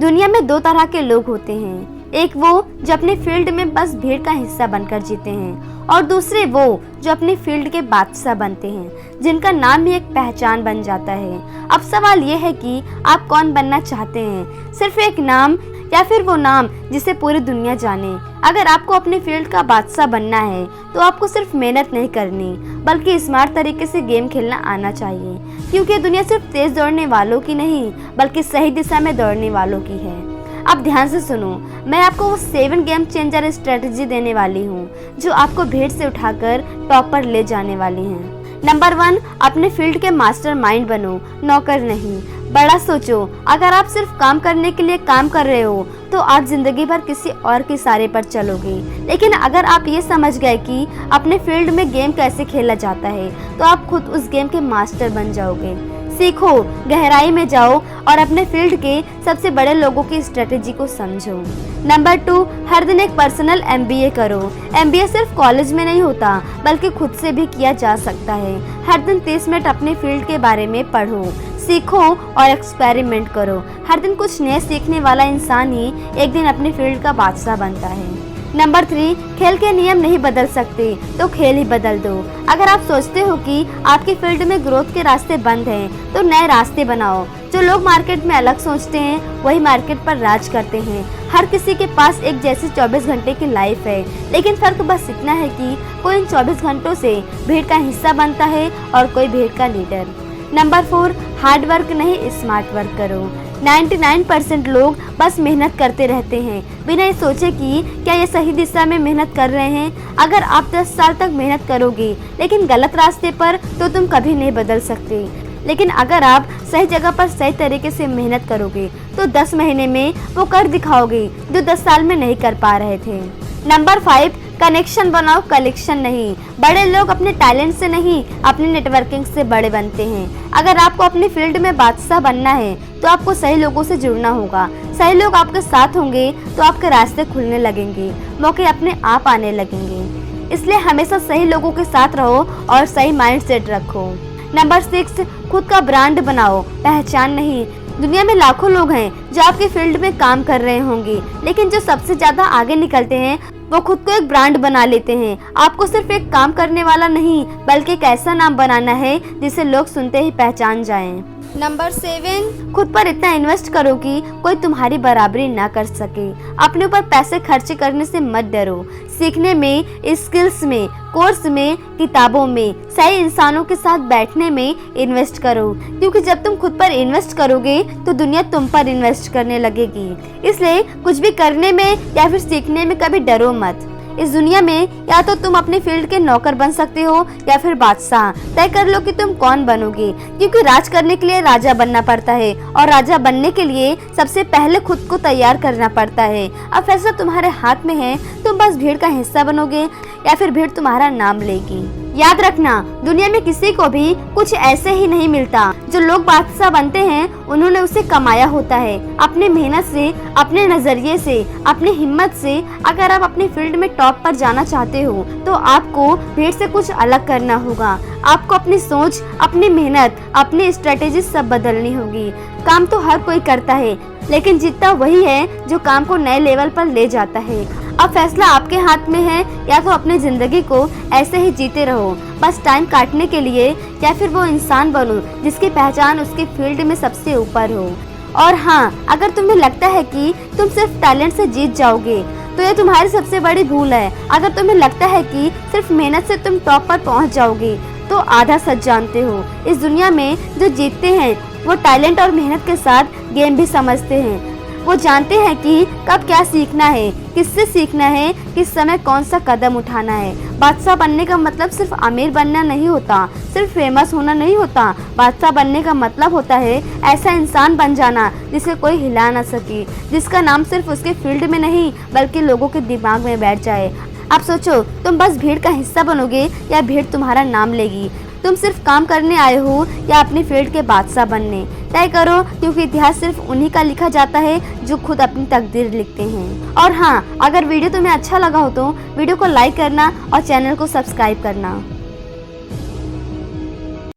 दुनिया में दो तरह के लोग होते हैं, एक वो जो अपने फील्ड में बस भीड़ का हिस्सा बनकर जीते हैं और दूसरे वो जो अपने फील्ड के बादशाह बनते हैं, जिनका नाम ही एक पहचान बन जाता है। अब सवाल ये है कि आप कौन बनना चाहते हैं, सिर्फ एक नाम या फिर वो नाम जिसे पूरी दुनिया जाने। अगर आपको अपने फील्ड का बादशाह बनना है तो आपको सिर्फ मेहनत नहीं करनी बल्कि स्मार्ट तरीके से गेम खेलना आना चाहिए, क्योंकि दुनिया सिर्फ तेज दौड़ने वालों की नहीं बल्कि सही दिशा में दौड़ने वालों की है। अब ध्यान से सुनो, मैं आपको वो 7 गेम चेंजर स्ट्रेटजी देने वाली हूँ जो आपको भीड़ से उठाकर टॉप पर ले जाने वाली हैं। नंबर 1, अपने फील्ड के मास्टर माइंड बनो, नौकर नहीं। बड़ा सोचो, अगर आप सिर्फ काम करने के लिए काम कर रहे हो तो आप जिंदगी भर किसी और के सहारे पर चलोगे, लेकिन अगर आप ये समझ गए कि अपने फील्ड में गेम कैसे खेला जाता है तो आप खुद उस गेम के मास्टर बन जाओगे। सीखो, गहराई में जाओ और अपने फील्ड के सबसे बड़े लोगों की स्ट्रेटेजी को समझो। नंबर 2, हर दिन एक पर्सनल MBA करो। MBA सिर्फ कॉलेज में नहीं होता बल्कि खुद से भी किया जा सकता है। हर दिन 30 मिनट अपने फील्ड के बारे में पढ़ो, सीखो और एक्सपेरिमेंट करो। हर दिन कुछ नया सीखने वाला इंसान ही एक दिन अपने फील्ड का बादशाह बनता है। नंबर 3, खेल के नियम नहीं बदल सकते तो खेल ही बदल दो। अगर आप सोचते हो कि आपके फील्ड में ग्रोथ के रास्ते बंद हैं तो नए रास्ते बनाओ। जो लोग मार्केट में अलग सोचते हैं वही मार्केट पर राज करते हैं। हर किसी के पास एक जैसी 24 घंटे की लाइफ है, लेकिन फर्क बस इतना है कि कोई इन 24 घंटों से भीड़ का हिस्सा बनता है और कोई भीड़ का लीडर। नंबर 4, हार्ड वर्क नहीं स्मार्ट वर्क करो। 99% लोग बस मेहनत करते रहते हैं बिना ये सोचे कि क्या ये सही दिशा में मेहनत कर रहे हैं। अगर आप 10 साल तक मेहनत करोगे लेकिन गलत रास्ते पर तो तुम कभी नहीं बदल सकते, लेकिन अगर आप सही जगह पर सही तरीके से मेहनत करोगे तो 10 महीने में वो कर दिखाओगे जो 10 साल में नहीं कर पा रहे थे। नंबर 5, कनेक्शन बनाओ, कलेक्शन नहीं। बड़े लोग अपने टैलेंट से नहीं अपनी नेटवर्किंग से बड़े बनते हैं। अगर आपको अपने फील्ड में बादशाह बनना है तो आपको सही लोगों से जुड़ना होगा। सही लोग आपके साथ होंगे तो आपके रास्ते खुलने लगेंगे, मौके अपने आप आने लगेंगे। इसलिए हमेशा सही लोगों के साथ रहो और सही माइंडसेट रखो। नंबर 6, खुद का ब्रांड बनाओ, पहचान नहीं। दुनिया में लाखों लोग हैं जो आपके फील्ड में काम कर रहे होंगे, लेकिन जो सबसे ज्यादा आगे निकलते हैं वो खुद को एक ब्रांड बना लेते हैं। आपको सिर्फ एक काम करने वाला नहीं बल्कि एक ऐसा नाम बनाना है जिसे लोग सुनते ही पहचान जाएं। नंबर 7, खुद पर इतना इन्वेस्ट करो कि कोई तुम्हारी बराबरी ना कर सके। अपने ऊपर पैसे खर्च करने से मत डरो। सीखने में, स्किल्स में, कोर्स में, किताबों में, सही इंसानों के साथ बैठने में इन्वेस्ट करो, क्योंकि जब तुम खुद पर इन्वेस्ट करोगे तो दुनिया तुम पर इन्वेस्ट करने लगेगी। इसलिए कुछ भी करने में या फिर सीखने में कभी डरो मत। इस दुनिया में या तो तुम अपने फील्ड के नौकर बन सकते हो या फिर बादशाह। तय कर लो कि तुम कौन बनोगे, क्योंकि राज करने के लिए राजा बनना पड़ता है और राजा बनने के लिए सबसे पहले खुद को तैयार करना पड़ता है। अब फैसला तुम्हारे हाथ में है, तुम बस भीड़ का हिस्सा बनोगे या फिर भीड़ तुम्हारा नाम लेगी। याद रखना, दुनिया में किसी को भी कुछ ऐसे ही नहीं मिलता। जो लोग बादशाह बनते हैं उन्होंने उसे कमाया होता है, अपने मेहनत से, अपने नजरिए से, अपनी हिम्मत से। अगर आप अपने फील्ड में टॉप पर जाना चाहते हो तो आपको भीड़ से कुछ अलग करना होगा। आपको अपनी सोच, अपनी मेहनत, अपनी स्ट्रेटेजी सब बदलनी होगी। काम तो हर कोई करता है, लेकिन जीतता वही है जो काम को नए लेवल पर ले जाता है। अब फैसला आपके हाथ में है, या तो अपनी जिंदगी को ऐसे ही जीते रहो बस टाइम काटने के लिए, या फिर वो इंसान बनो जिसकी पहचान उसके फील्ड में सबसे ऊपर हो। और हाँ, अगर तुम्हें लगता है कि तुम सिर्फ टैलेंट से जीत जाओगे तो ये तुम्हारी सबसे बड़ी भूल है। अगर तुम्हें लगता है कि सिर्फ मेहनत से तुम टॉप पर पहुंच जाओगे तो आधा सच जानते हो। इस दुनिया में जो जीतते हैं वो टैलेंट और मेहनत के साथ गेम भी समझते हैं। वो जानते हैं कि कब क्या सीखना है, किससे सीखना है, किस समय कौन सा कदम उठाना है। बादशाह बनने का मतलब सिर्फ अमीर बनना नहीं होता, सिर्फ फेमस होना नहीं होता। बादशाह बनने का मतलब होता है ऐसा इंसान बन जाना जिसे कोई हिला ना सके, जिसका नाम सिर्फ उसके फील्ड में नहीं बल्कि लोगों के दिमाग में बैठ जाए। अब सोचो, तुम बस भीड़ का हिस्सा बनोगे या भीड़ तुम्हारा नाम लेगी। तुम सिर्फ काम करने आए हो या अपनी फील्ड के बादशाह बनने? तय करो, क्योंकि इतिहास सिर्फ उन्हीं का लिखा जाता है जो खुद अपनी तकदीर लिखते हैं। और हाँ, अगर वीडियो तुम्हें अच्छा लगा हो तो वीडियो को लाइक करना और चैनल को सब्सक्राइब करना।